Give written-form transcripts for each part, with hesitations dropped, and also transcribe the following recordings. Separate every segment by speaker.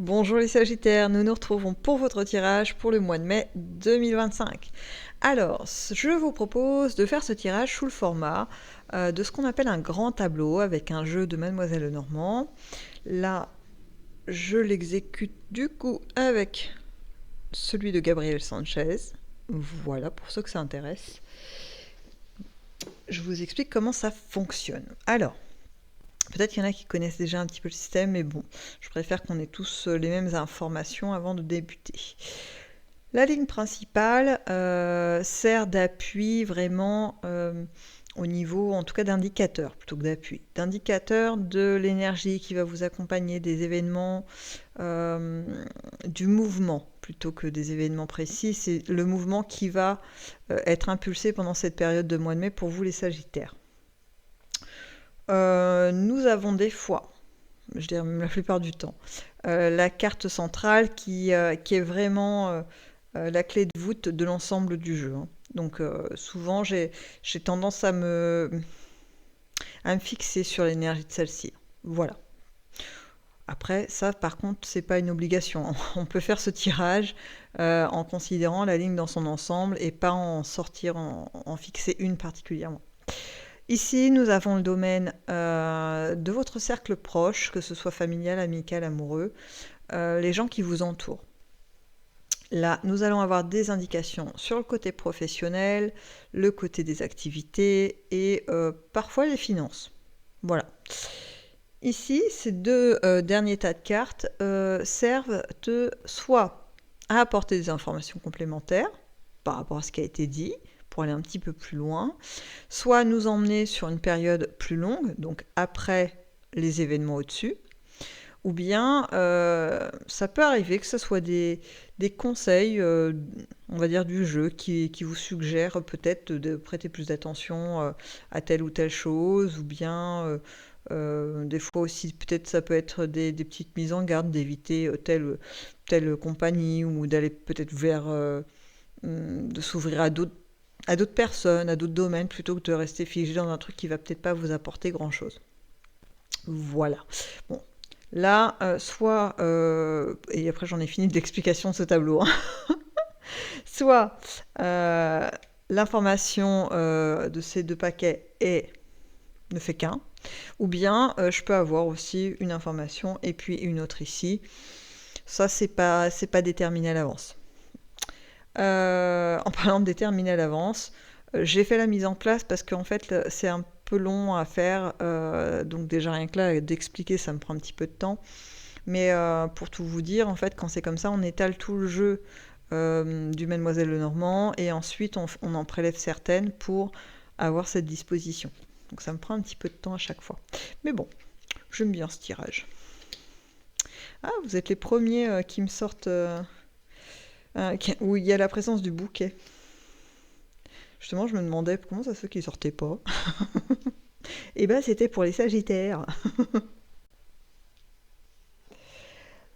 Speaker 1: Bonjour les Sagittaires, nous nous retrouvons pour votre tirage pour le mois de mai 2025. Alors, je vous propose de faire ce tirage sous le format de ce qu'on appelle un grand tableau avec un jeu de Mademoiselle Lenormand. Là, je l'exécute du coup avec celui de Gabriel Sanchez. Voilà, pour ceux que ça intéresse. Je vous explique comment ça fonctionne. Alors, peut-être qu'il y en a qui connaissent déjà un petit peu le système, mais bon, je préfère qu'on ait tous les mêmes informations avant de débuter. La ligne principale sert d'appui vraiment au niveau, en tout cas d'indicateur, plutôt que d'appui. D'indicateur de l'énergie qui va vous accompagner, des événements, du mouvement, plutôt que des événements précis. C'est le mouvement qui va être impulsé pendant cette période de mois de mai pour vous les Sagittaires. Nous avons des fois, je dirais même la plupart du temps, la carte centrale qui est vraiment la clé de voûte de l'ensemble du jeu. Donc souvent j'ai tendance à me fixer sur l'énergie de celle-ci. Voilà. Après, ça, par contre, c'est pas une obligation. On peut faire ce tirage en considérant la ligne dans son ensemble et pas en sortir, en fixer une particulièrement. Ici, nous avons le domaine de votre cercle proche, que ce soit familial, amical, amoureux, les gens qui vous entourent. Là, nous allons avoir des indications sur le côté professionnel, le côté des activités et parfois les finances. Voilà. Ici, ces deux derniers tas de cartes servent soit à apporter des informations complémentaires par rapport à ce qui a été dit, pour aller un petit peu plus loin, soit nous emmener sur une période plus longue, donc après les événements au-dessus, ou bien ça peut arriver que ce soit des conseils, on va dire, du jeu qui vous suggèrent peut-être de prêter plus d'attention à telle ou telle chose, ou bien des fois aussi peut-être ça peut être des petites mises en garde d'éviter telle compagnie, ou d'aller peut-être vers de s'ouvrir à d'autres personnes, à d'autres domaines, plutôt que de rester figé dans un truc qui va peut-être pas vous apporter grand-chose. Voilà. Bon, là, et après j'en ai fini de l'explication de ce tableau, soit l'information de ces deux paquets ne fait qu'un, ou bien je peux avoir aussi une information et puis une autre ici. Ça, c'est pas déterminé à l'avance. En parlant de déterminer à l'avance, j'ai fait la mise en place parce qu'en fait, c'est un peu long à faire. Donc déjà, rien que là, d'expliquer, ça me prend un petit peu de temps. Mais pour tout vous dire, en fait, quand c'est comme ça, on étale tout le jeu du Mademoiselle Lenormand et ensuite, on en prélève certaines pour avoir cette disposition. Donc ça me prend un petit peu de temps à chaque fois. Mais bon, j'aime bien ce tirage. Ah, vous êtes les premiers qui me sortent... où il y a la présence du bouquet. Justement, je me demandais comment ça se fait qu'ils sortaient pas. Et ben, c'était pour les Sagittaires.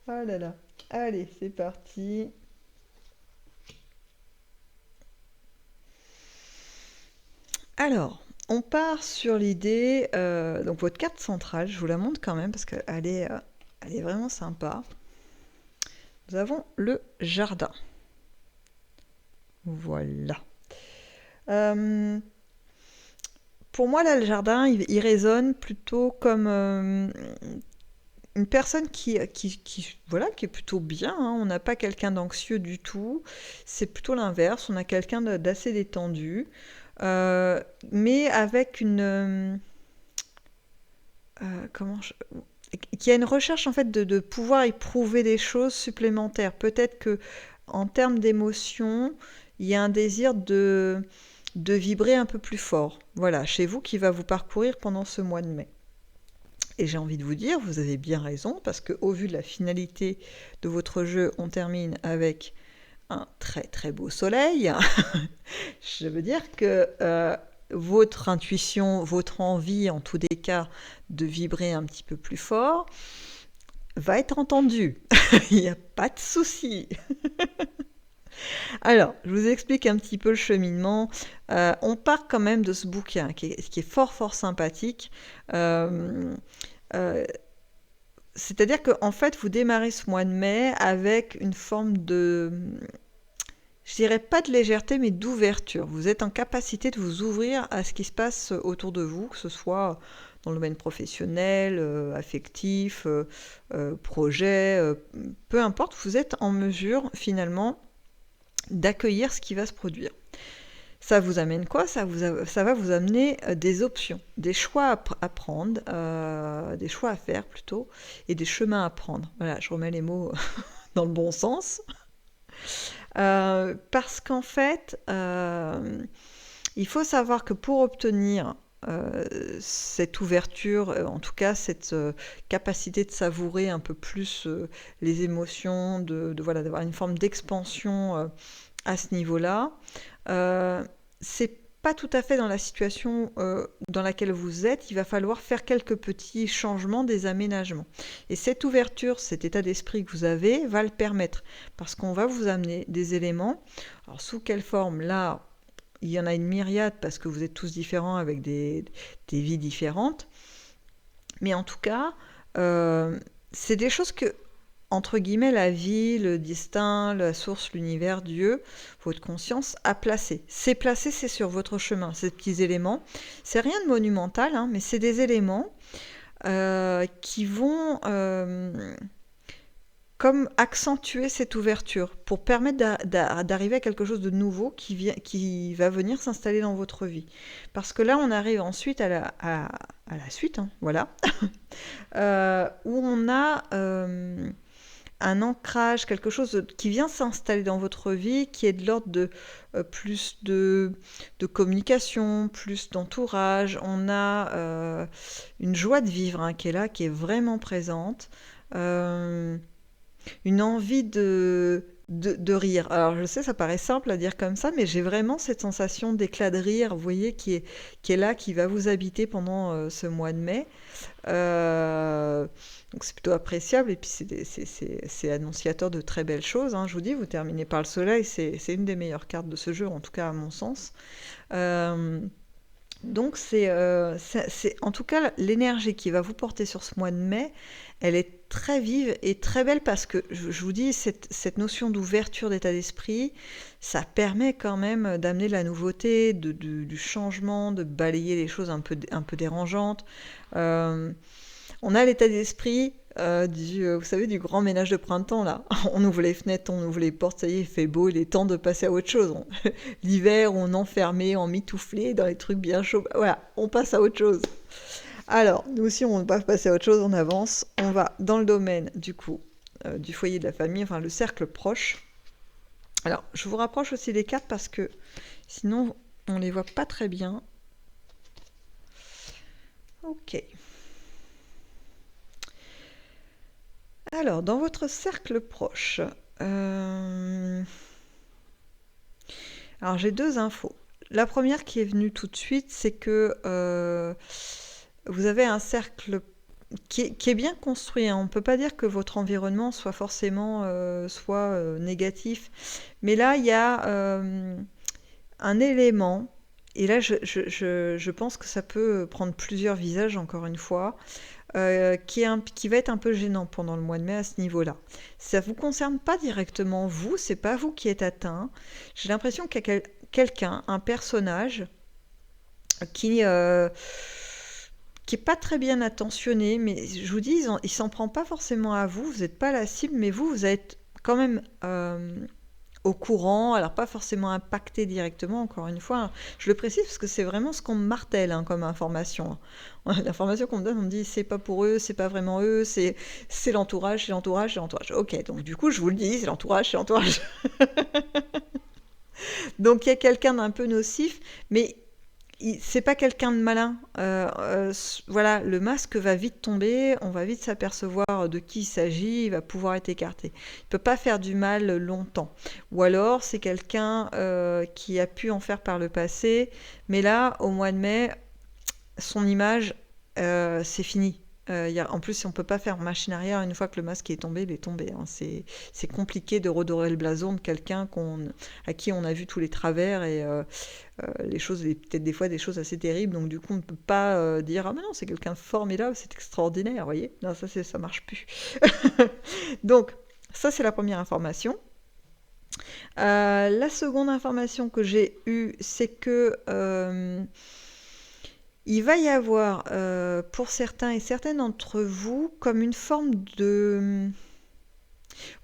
Speaker 1: Ah là là. Allez, c'est parti. Alors, on part sur l'idée. Donc, votre carte centrale, je vous la montre quand même parce qu'elle est, elle est vraiment sympa. Nous avons le jardin. Voilà. Pour moi, là, le jardin, il résonne plutôt comme une personne voilà, qui est plutôt bien. On n'a pas quelqu'un d'anxieux du tout. C'est plutôt l'inverse. On a quelqu'un d'assez détendu, mais avec une... qui a une recherche en fait de pouvoir éprouver des choses supplémentaires. Peut-être que en termes d'émotion, il y a un désir de vibrer un peu plus fort. Voilà, chez vous qui va vous parcourir pendant ce mois de mai. Et j'ai envie de vous dire, vous avez bien raison, parce qu'au vu de la finalité de votre jeu, on termine avec un très très beau soleil. Je veux dire que votre intuition, votre envie, en tous les cas, de vibrer un petit peu plus fort, va être entendue. Il n'y a pas de souci. Alors, je vous explique un petit peu le cheminement. On part quand même de ce bouquin qui est fort fort sympathique. c'est-à-dire qu'en fait, vous démarrez ce mois de mai avec une forme de, je dirais pas de légèreté, mais d'ouverture. Vous êtes en capacité de vous ouvrir à ce qui se passe autour de vous, que ce soit dans le domaine professionnel, affectif, projet, peu importe, vous êtes en mesure finalement d'accueillir ce qui va se produire. Ça vous amène quoi? Ça va vous amener des options, des choix à prendre, des choix à faire plutôt, et des chemins à prendre. Voilà, je remets les mots dans le bon sens. Parce qu'en fait, il faut savoir que pour obtenir cette ouverture, en tout cas cette capacité de savourer un peu plus les émotions, voilà, d'avoir une forme d'expansion à ce niveau-là, c'est pas tout à fait dans la situation dans laquelle vous êtes. Il va falloir faire quelques petits changements, des aménagements. Et cette ouverture, cet état d'esprit que vous avez va le permettre, parce qu'on va vous amener des éléments. Alors sous quelle forme? Là, il y en a une myriade, parce que vous êtes tous différents avec des vies différentes. Mais en tout cas, c'est des choses que, entre guillemets, la vie, le destin, la source, l'univers, Dieu, votre conscience a placé. C'est placé, c'est sur votre chemin, ces petits éléments. C'est rien de monumental, hein, mais c'est des éléments qui vont comme accentuer cette ouverture pour permettre d'arriver à quelque chose de nouveau qui va venir s'installer dans votre vie. Parce que là, on arrive ensuite à la suite, hein, voilà, où on a un ancrage, quelque chose qui vient s'installer dans votre vie, qui est de l'ordre de plus de communication, plus d'entourage. On a une joie de vivre, hein, qui est là, qui est vraiment présente. Une envie de rire. Alors je sais, ça paraît simple à dire comme ça, mais j'ai vraiment cette sensation d'éclat de rire, vous voyez, qui est là, qui va vous habiter pendant ce mois de mai. Donc c'est plutôt appréciable, et puis c'est annonciateur de très belles choses, hein. Je vous dis, vous terminez par le soleil, c'est une des meilleures cartes de ce jeu, en tout cas à mon sens. Donc c'est en tout cas l'énergie qui va vous porter sur ce mois de mai, elle est très vive et très belle, parce que je vous dis, cette notion d'ouverture d'état d'esprit, ça permet quand même d'amener de la nouveauté, du changement, de balayer les choses un peu dérangeantes. On a l'état d'esprit vous savez, du grand ménage de printemps, là. On ouvre les fenêtres, on ouvre les portes, ça y est, il fait beau, il est temps de passer à autre chose. L'hiver, on enfermé, emmitouflé dans les trucs bien chauds. Voilà, on passe à autre chose. Alors, nous aussi, on va passer à autre chose, on avance. On va dans le domaine, du coup, du foyer de la famille, enfin, le cercle proche. Alors, je vous rapproche aussi les cartes, parce que sinon, on les voit pas très bien. Ok. Alors, dans votre cercle proche, alors j'ai deux infos. La première qui est venue tout de suite, c'est que vous avez un cercle qui est bien construit, hein. On ne peut pas dire que votre environnement soit forcément négatif, mais là, il y a un élément, et là, je pense que ça peut prendre plusieurs visages, encore une fois, qui va être un peu gênant pendant le mois de mai à ce niveau-là. Ça ne vous concerne pas directement vous, c'est pas vous qui êtes atteint. J'ai l'impression qu'il y a quelqu'un, un personnage, qui est pas très bien attentionné, mais je vous dis, il s'en prend pas forcément à vous, vous n'êtes pas la cible, mais vous êtes quand même au courant, alors pas forcément impacté directement, encore une fois, hein. Je le précise parce que c'est vraiment ce qu'on me martèle, hein, comme information. L'information qu'on me donne, on me dit c'est pas pour eux, c'est pas vraiment eux, c'est l'entourage, c'est l'entourage, c'est l'entourage. Ok, donc du coup je vous le dis, c'est l'entourage, c'est l'entourage. Donc il y a quelqu'un d'un peu nocif, mais c'est pas quelqu'un de malin. Voilà, le masque va vite tomber, on va vite s'apercevoir de qui il s'agit, il va pouvoir être écarté. Il peut pas faire du mal longtemps. Ou alors c'est quelqu'un qui a pu en faire par le passé, mais là, au mois de mai, son image, c'est fini. En plus, on peut pas faire machine arrière une fois que le masque est tombé, il est tombé, hein. C'est compliqué de redorer le blason de quelqu'un à qui on a vu tous les travers et les choses, peut-être des fois des choses assez terribles. Donc du coup, on ne peut pas dire ah mais non, c'est quelqu'un de formidable, c'est extraordinaire, vous voyez. Non, ça marche plus. Donc ça, c'est la première information. La seconde information que j'ai eue, c'est que il va y avoir, pour certains et certaines d'entre vous, comme une forme de...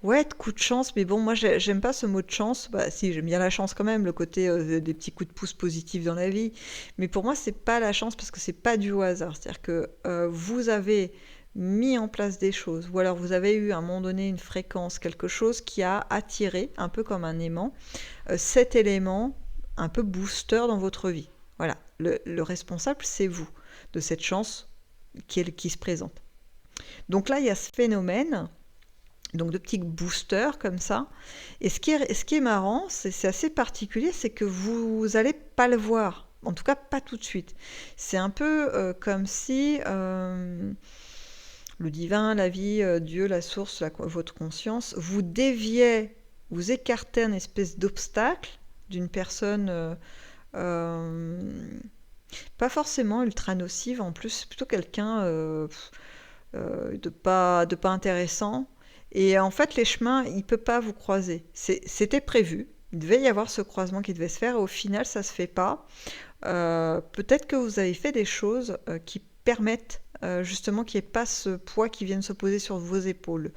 Speaker 1: Ouais, de coup de chance, mais bon, moi, j'aime pas ce mot de chance. Bah, si, j'aime bien la chance quand même, le côté des petits coups de pouce positifs dans la vie. Mais pour moi, c'est pas la chance parce que c'est pas du hasard. C'est-à-dire que vous avez mis en place des choses, ou alors vous avez eu à un moment donné une fréquence, quelque chose qui a attiré, un peu comme un aimant, cet élément un peu booster dans votre vie. Voilà, le responsable, c'est vous, de cette chance qui se présente. Donc là, il y a ce phénomène, donc de petits boosters comme ça. Et ce qui est marrant, c'est assez particulier, c'est que vous n'allez pas le voir. En tout cas, pas tout de suite. C'est un peu comme si le divin, la vie, Dieu, la source, votre conscience, vous déviait, vous écartait un espèce d'obstacle d'une personne pas forcément ultra nocive, en plus, plutôt quelqu'un de pas intéressant. Et en fait, les chemins, il ne peut pas vous croiser. C'était prévu. Il devait y avoir ce croisement qui devait se faire. Et au final, ça ne se fait pas. Peut-être que vous avez fait des choses qui permettent justement qu'il n'y ait pas ce poids qui vienne se poser sur vos épaules.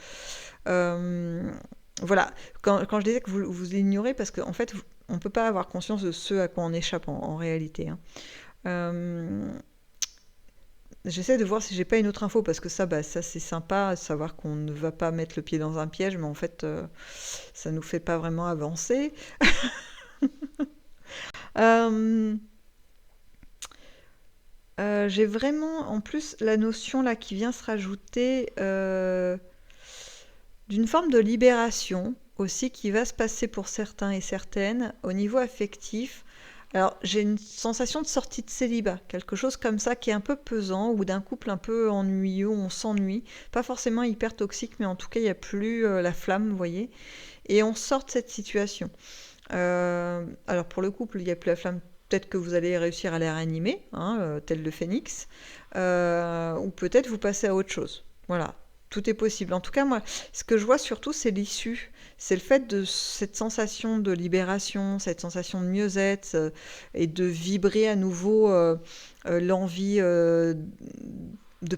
Speaker 1: Voilà. Quand je disais que vous ignorez, parce qu'en fait, on ne peut pas avoir conscience de ce à quoi on échappe en réalité. Hein. J'essaie de voir si j'ai pas une autre info parce que ça c'est sympa, savoir qu'on ne va pas mettre le pied dans un piège, mais en fait, ça nous fait pas vraiment avancer. Euh, j'ai vraiment, en plus, la notion là qui vient se rajouter d'une forme de libération aussi qui va se passer pour certains et certaines au niveau affectif. Alors, j'ai une sensation de sortie de célibat, quelque chose comme ça qui est un peu pesant, ou d'un couple un peu ennuyeux, où on s'ennuie, pas forcément hyper toxique, mais en tout cas, il n'y a plus la flamme, vous voyez, et on sort de cette situation. Alors, pour le couple, il n'y a plus la flamme, peut-être que vous allez réussir à les réanimer, hein, tel le phénix, ou peut-être vous passez à autre chose. Voilà, tout est possible. En tout cas, moi, ce que je vois surtout, c'est l'issue. C'est le fait de cette sensation de libération, cette sensation de mieux-être et de vibrer à nouveau l'envie de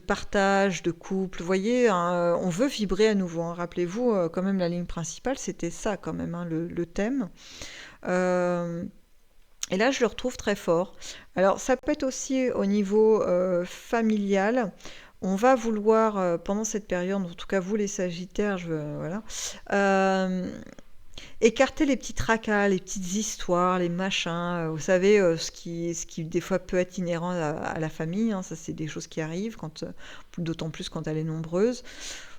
Speaker 1: partage, de couple. Vous voyez, hein, on veut vibrer à nouveau. Hein. Rappelez-vous, quand même, la ligne principale, c'était ça, quand même, hein, le thème. Et là, je le retrouve très fort. Alors, ça peut être aussi au niveau familial. On va vouloir, pendant cette période, en tout cas vous les Sagittaires, voilà, euh, écarter les petits tracas, les petites histoires, les machins, vous savez, ce qui des fois peut être inhérent à la famille, hein, ça c'est des choses qui arrivent, d'autant plus quand elle est nombreuse.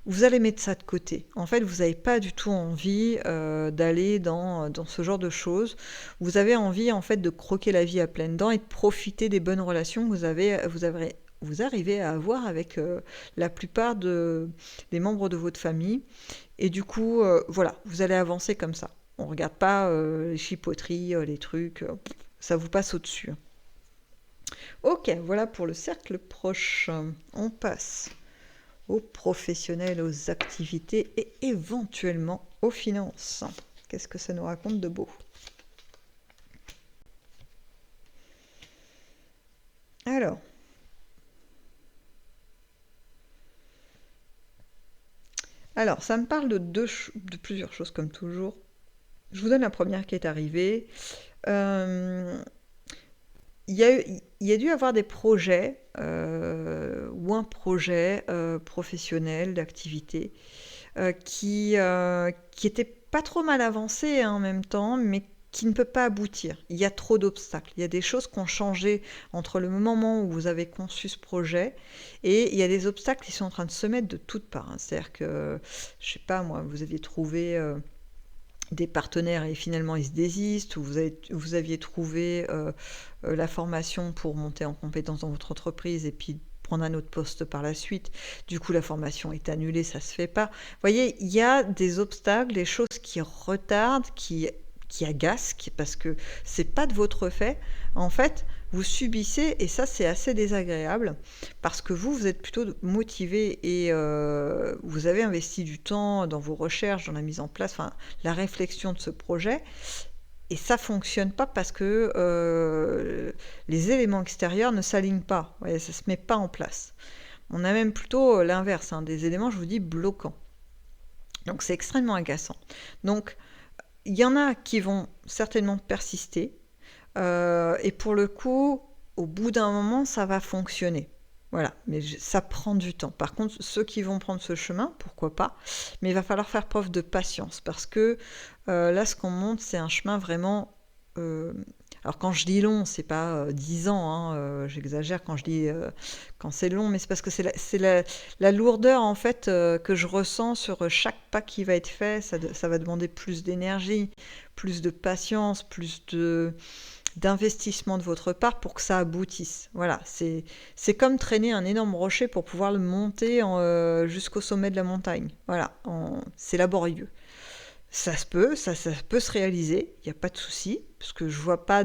Speaker 1: Vous allez mettre ça de côté. En fait, vous n'avez pas du tout envie d'aller dans ce genre de choses. Vous avez envie en fait de croquer la vie à pleines dents et de profiter des bonnes relations que vous arrivez à avoir avec la plupart des membres de votre famille. Et du coup, voilà, vous allez avancer comme ça. On ne regarde pas les chipoteries, les trucs, ça vous passe au-dessus. Ok, voilà pour le cercle proche. On passe aux professionnels, aux activités et éventuellement aux finances. Qu'est-ce que ça nous raconte de beau? Alors, ça me parle de plusieurs choses comme toujours. Je vous donne la première qui est arrivée. Euh, il y a dû avoir des projets ou un projet professionnel d'activité qui était pas trop mal avancé hein, en même temps, mais qui ne peut pas aboutir. Il y a trop d'obstacles. Il y a des choses qui ont changé entre le moment où vous avez conçu ce projet et il y a des obstacles qui sont en train de se mettre de toutes parts. Hein. C'est-à-dire que, je sais pas moi, vous aviez trouvé des partenaires et finalement ils se désistent, ou vous aviez trouvé la formation pour monter en compétence dans votre entreprise et puis prendre un autre poste par la suite. Du coup, la formation est annulée, ça se fait pas. Vous voyez, il y a des obstacles, des choses qui retardent, qui agacent, parce que c'est pas de votre fait. En fait, vous subissez, et ça, c'est assez désagréable, parce que vous êtes plutôt motivé et vous avez investi du temps dans vos recherches, dans la mise en place, enfin, la réflexion de ce projet. Et ça fonctionne pas parce que les éléments extérieurs ne s'alignent pas. Ouais, ça se met pas en place. On a même plutôt l'inverse, hein, des éléments, je vous dis, bloquants. Donc c'est extrêmement agaçant. Donc il y en a qui vont certainement persister. Et pour le coup, au bout d'un moment, ça va fonctionner. Voilà, mais ça prend du temps. Par contre, ceux qui vont prendre ce chemin, pourquoi pas, mais il va falloir faire preuve de patience parce que là, ce qu'on monte, c'est un chemin vraiment. Alors, quand je dis long, c'est pas 10 ans, hein, j'exagère quand je dis quand c'est long, mais c'est parce que c'est la lourdeur en fait que je ressens sur chaque pas qui va être fait. Ça va demander plus d'énergie, plus de patience, plus d'investissement de votre part pour que ça aboutisse. Voilà, c'est comme traîner un énorme rocher pour pouvoir le monter jusqu'au sommet de la montagne. Voilà, c'est laborieux. Ça peut se réaliser, il n'y a pas de souci, parce que je vois pas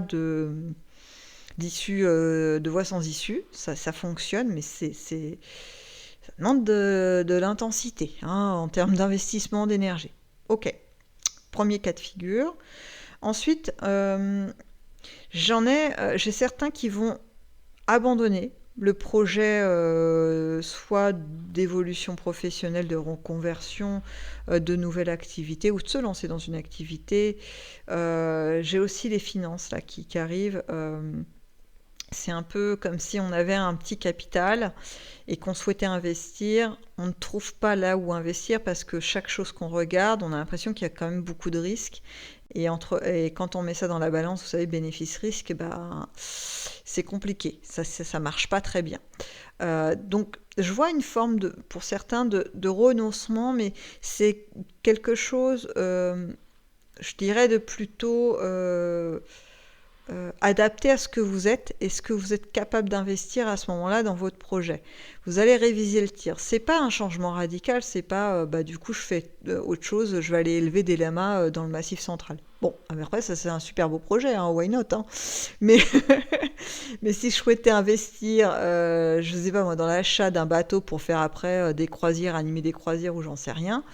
Speaker 1: d'issue, de voie sans issue. Ça fonctionne, mais ça demande de l'intensité hein, en termes d'investissement d'énergie. Ok, premier cas de figure. Ensuite, j'ai certains qui vont abandonner le projet soit d'évolution professionnelle, de reconversion, de nouvelle activité ou de se lancer dans une activité. J'ai aussi les finances là, qui arrivent. C'est un peu comme si on avait un petit capital et qu'on souhaitait investir. On ne trouve pas là où investir parce que chaque chose qu'on regarde, on a l'impression qu'il y a quand même beaucoup de risques. Et quand on met ça dans la balance, vous savez, bénéfice-risque, bah, c'est compliqué. Ça marche pas très bien. Donc, je vois une forme, pour certains, de renoncement, mais c'est quelque chose, je dirais, de plutôt adapté à ce que vous êtes et ce que vous êtes capable d'investir à ce moment-là dans votre projet. Vous allez réviser le tir. C'est pas un changement radical, c'est pas du coup je fais autre chose, je vais aller élever des lamas dans le Massif central. Bon, mais après ça c'est un super beau projet, hein, why not hein. Mais mais si je souhaitais investir, je sais pas moi, dans l'achat d'un bateau pour faire après des croisières, animer des croisières ou j'en sais rien.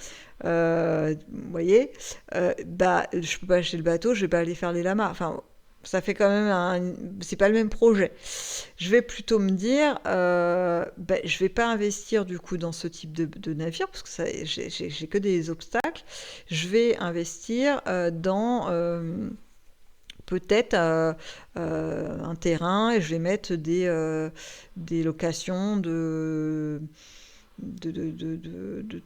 Speaker 1: Vous voyez, je peux pas acheter le bateau, je vais pas aller faire les lamas. Enfin, ça fait quand même c'est pas le même projet. Je vais plutôt me dire, je vais pas investir du coup dans ce type de navire parce que j'ai que des obstacles. Je vais investir dans peut-être un terrain et je vais mettre des locations de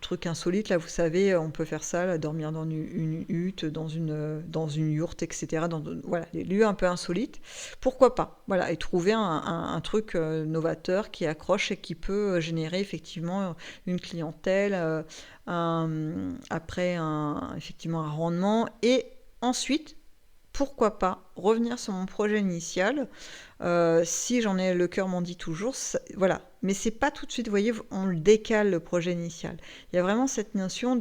Speaker 1: trucs insolites. Là, vous savez, on peut faire ça, là, dormir dans une hutte, dans une yourte, etc. Voilà, les lieux un peu insolites. Pourquoi pas? Voilà, et trouver un truc novateur qui accroche et qui peut générer effectivement une clientèle, effectivement un rendement. Et ensuite, pourquoi pas revenir sur mon projet initial si j'en ai le cœur m'en dit toujours, voilà. Mais c'est pas tout de suite, vous voyez, on le décale le projet initial. Il y a vraiment cette notion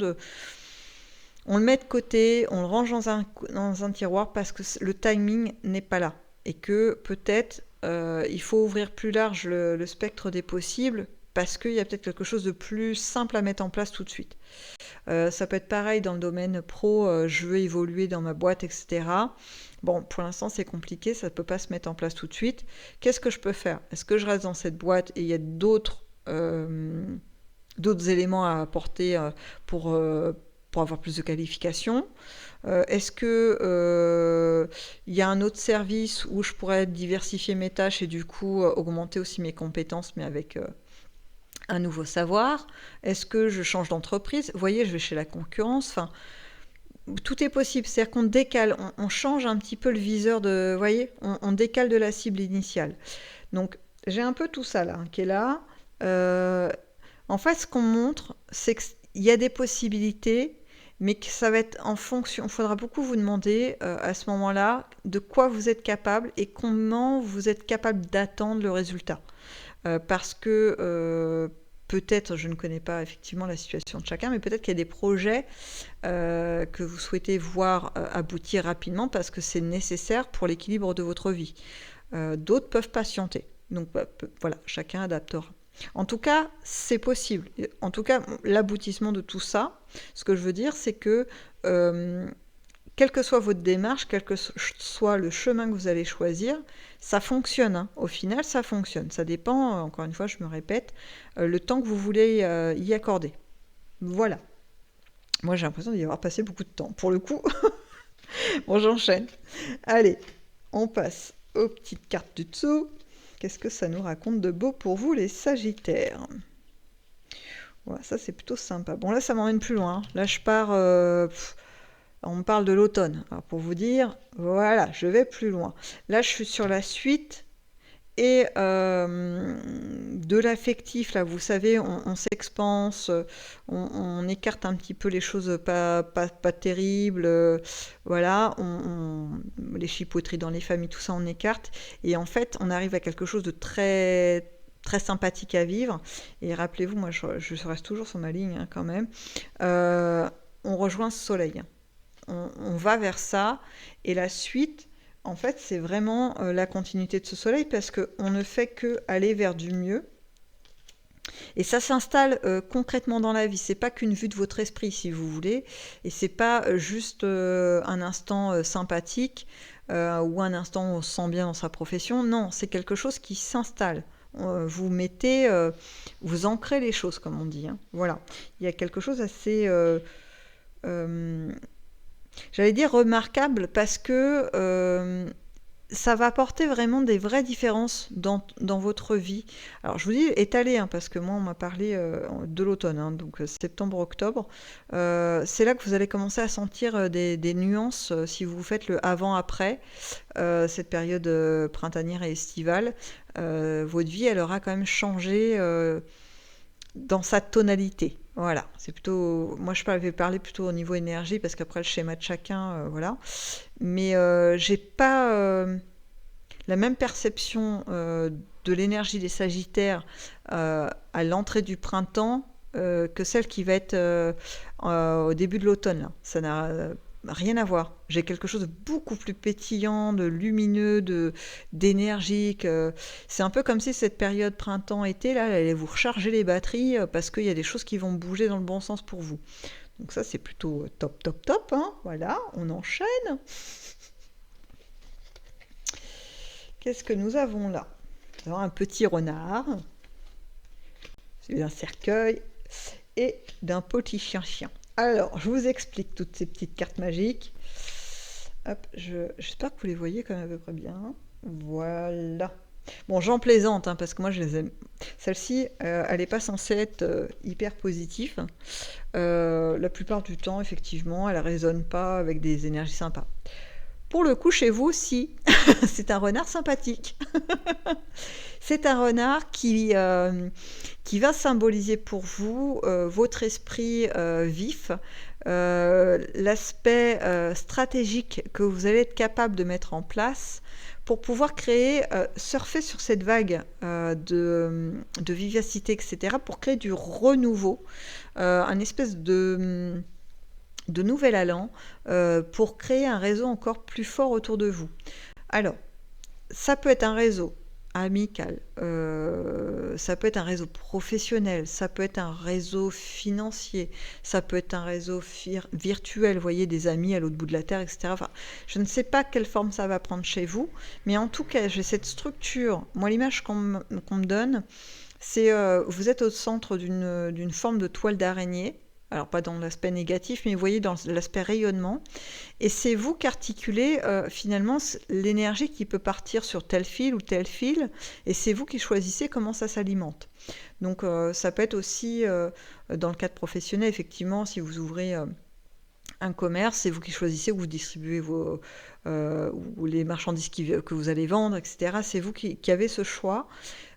Speaker 1: on le met de côté, on le range dans un tiroir parce que le timing n'est pas là et que peut-être il faut ouvrir plus large le spectre des possibles parce qu'il y a peut-être quelque chose de plus simple à mettre en place tout de suite. Ça peut être pareil dans le domaine pro, je veux évoluer dans ma boîte, etc. Bon, pour l'instant, c'est compliqué, ça ne peut pas se mettre en place tout de suite. Qu'est-ce que je peux faire? Est-ce que je reste dans cette boîte et il y a d'autres éléments à apporter pour avoir plus de qualifications? Est-ce que il y a un autre service où je pourrais diversifier mes tâches et du coup augmenter aussi mes compétences, mais avec un nouveau savoir? Est-ce que je change d'entreprise? Vous voyez, je vais chez la concurrence. Enfin, tout est possible. C'est-à-dire qu'on décale, on change un petit peu le viseur vous voyez, on décale de la cible initiale. Donc, j'ai un peu tout ça là, qui est là. En fait, ce qu'on montre, c'est qu'il y a des possibilités, mais que ça va être en fonction. Il faudra beaucoup vous demander à ce moment-là de quoi vous êtes capable et comment vous êtes capable d'attendre le résultat. parce que peut-être, je ne connais pas effectivement la situation de chacun, mais peut-être qu'il y a des projets que vous souhaitez voir aboutir rapidement parce que c'est nécessaire pour l'équilibre de votre vie. D'autres peuvent patienter. Donc voilà, chacun adaptera. En tout cas, c'est possible. En tout cas, l'aboutissement de tout ça, ce que je veux dire, c'est que quelle que soit votre démarche, quel que soit le chemin que vous allez choisir, ça fonctionne. Hein. Au final, ça fonctionne. Ça dépend, encore une fois, je me répète, le temps que vous voulez y accorder. Voilà. Moi, j'ai l'impression d'y avoir passé beaucoup de temps. Pour le coup, bon, j'enchaîne. Allez, on passe aux petites cartes du dessous. Qu'est-ce que ça nous raconte de beau pour vous, les Sagittaires? Voilà, ça, c'est plutôt sympa. Bon, là, ça m'emmène plus loin. Là, je pars... on me parle de l'automne. Alors, pour vous dire, voilà, je vais plus loin. Là, je suis sur la suite et de l'affectif. Là, vous savez, on s'expanse, on écarte un petit peu les choses pas terribles. Voilà, les chipoteries dans les familles, tout ça, on écarte. Et en fait, on arrive à quelque chose de très très sympathique à vivre. Et rappelez-vous, moi, je reste toujours sur ma ligne hein, quand même. On rejoint ce soleil. On va vers ça. Et la suite, en fait, c'est vraiment la continuité de ce soleil parce qu'on ne fait que aller vers du mieux. Et ça s'installe concrètement dans la vie. C'est pas qu'une vue de votre esprit, si vous voulez. Et c'est pas juste un instant sympathique ou un instant où on se sent bien dans sa profession. Non, c'est quelque chose qui s'installe. Vous mettez, vous ancrez les choses, comme on dit. Hein. Voilà. Il y a quelque chose assez... j'allais dire remarquable parce que ça va apporter vraiment des vraies différences dans votre vie. Alors je vous dis étalé, hein, parce que moi on m'a parlé de l'automne, hein, donc septembre-octobre. C'est là que vous allez commencer à sentir des nuances si vous faites le avant-après, cette période printanière et estivale. Votre vie, elle aura quand même changé dans sa tonalité. Voilà, c'est plutôt. Moi, je vais parler plutôt au niveau énergie parce qu'après le schéma de chacun, voilà. Mais j'ai pas la même perception de l'énergie des Sagittaires à l'entrée du printemps que celle qui va être au début de l'automne. Là. Ça n'a rien à voir. J'ai quelque chose de beaucoup plus pétillant, de lumineux, d'énergique. C'est un peu comme si cette période printemps-été, là, elle allait vous recharger les batteries parce qu'il y a des choses qui vont bouger dans le bon sens pour vous. Donc ça, c'est plutôt top, top, top. Hein. Voilà, on enchaîne. Qu'est-ce que nous avons là? Nous avons un petit renard, celui d'un cercueil et d'un petit chien-chien. Alors, je vous explique toutes ces petites cartes magiques. Hop, j'espère que vous les voyez quand même à peu près bien. Voilà. Bon, j'en plaisante, hein, parce que moi, je les aime. Celle-ci, elle n'est pas censée être hyper positive. La plupart du temps, effectivement, elle ne résonne pas avec des énergies sympas. Pour le coup, chez vous, si. C'est un renard sympathique. C'est un renard qui va symboliser pour vous votre esprit vif, l'aspect stratégique que vous allez être capable de mettre en place pour pouvoir créer, surfer sur cette vague de vivacité, etc., pour créer du renouveau, un espèce de nouvel allant pour créer un réseau encore plus fort autour de vous. Alors, ça peut être un réseau amical, ça peut être un réseau professionnel, ça peut être un réseau financier, ça peut être un réseau virtuel, vous voyez, des amis à l'autre bout de la terre, etc. Enfin, je ne sais pas quelle forme ça va prendre chez vous, mais en tout cas, j'ai cette structure. Moi, l'image qu'on me donne, c'est vous êtes au centre d'une forme de toile d'araignée. Alors pas dans l'aspect négatif, mais vous voyez dans l'aspect rayonnement. Et c'est vous qui articulez finalement l'énergie qui peut partir sur tel fil ou tel fil, et c'est vous qui choisissez comment ça s'alimente. Donc ça peut être aussi, dans le cadre professionnel, effectivement, si vous ouvrez un commerce, c'est vous qui choisissez où vous distribuez ou les marchandises que vous allez vendre, etc. C'est vous qui avez ce choix.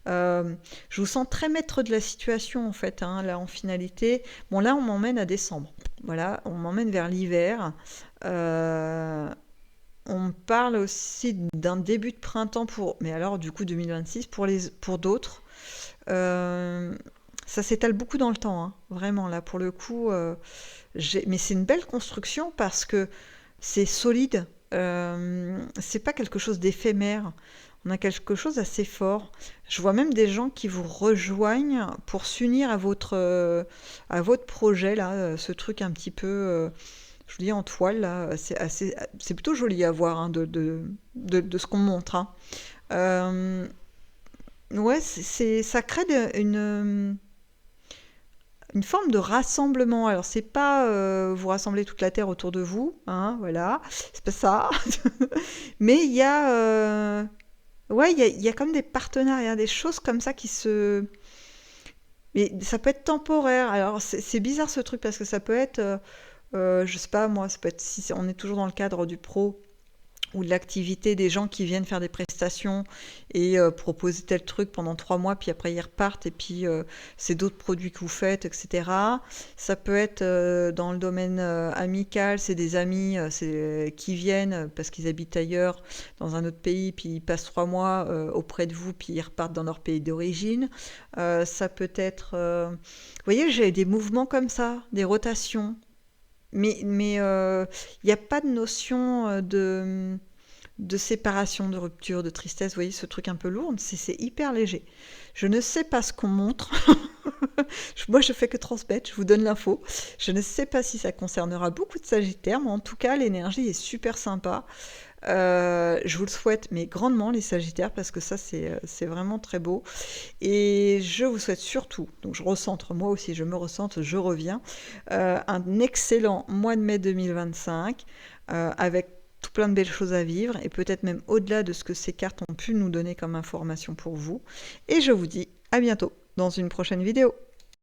Speaker 1: Je vous sens très maître de la situation en fait, hein, là en finalité. Bon là on m'emmène à décembre, voilà, on m'emmène vers l'hiver. On me parle aussi d'un début de printemps mais alors du coup 2026 pour d'autres. Euh, Ça s'étale beaucoup dans le temps, hein, vraiment, là, pour le coup. Mais c'est une belle construction parce que c'est solide. C'est pas quelque chose d'éphémère. On a quelque chose d'assez fort. Je vois même des gens qui vous rejoignent pour s'unir à votre projet, là, ce truc un petit peu, je vous dis, en toile, là. C'est plutôt joli à voir, hein, de ce qu'on montre, hein. Euh, ouais, ça crée une forme de rassemblement. Alors, c'est pas vous rassembler toute la terre autour de vous, hein, voilà, c'est pas ça. Mais ouais, il y a comme des partenariats, des choses comme ça qui se. Mais ça peut être temporaire. Alors, c'est bizarre ce truc parce que ça peut être, je sais pas moi, ça peut être si on est toujours dans le cadre du pro ou de l'activité, des gens qui viennent faire des prestations et proposer tel truc pendant 3 mois, puis après ils repartent, et puis c'est d'autres produits que vous faites, etc. Ça peut être dans le domaine amical, c'est des amis qui viennent parce qu'ils habitent ailleurs, dans un autre pays, puis ils passent 3 mois auprès de vous, puis ils repartent dans leur pays d'origine. Ça peut être... vous voyez, j'ai des mouvements comme ça, des rotations. Mais il n'y a pas de notion de séparation, de rupture, de tristesse. Vous voyez, ce truc un peu lourd, c'est hyper léger. Je ne sais pas ce qu'on montre. Moi, je fais que transmettre, je vous donne l'info. Je ne sais pas si ça concernera beaucoup de Sagittaires, mais en tout cas, l'énergie est super sympa. Je vous le souhaite, mais grandement, les Sagittaires, parce que ça, c'est vraiment très beau. Et je vous souhaite surtout, donc je recentre, moi aussi, je me recentre, je reviens, un excellent mois de mai 2025, avec tout plein de belles choses à vivre, et peut-être même au-delà de ce que ces cartes ont pu nous donner comme information pour vous. Et je vous dis à bientôt dans une prochaine vidéo.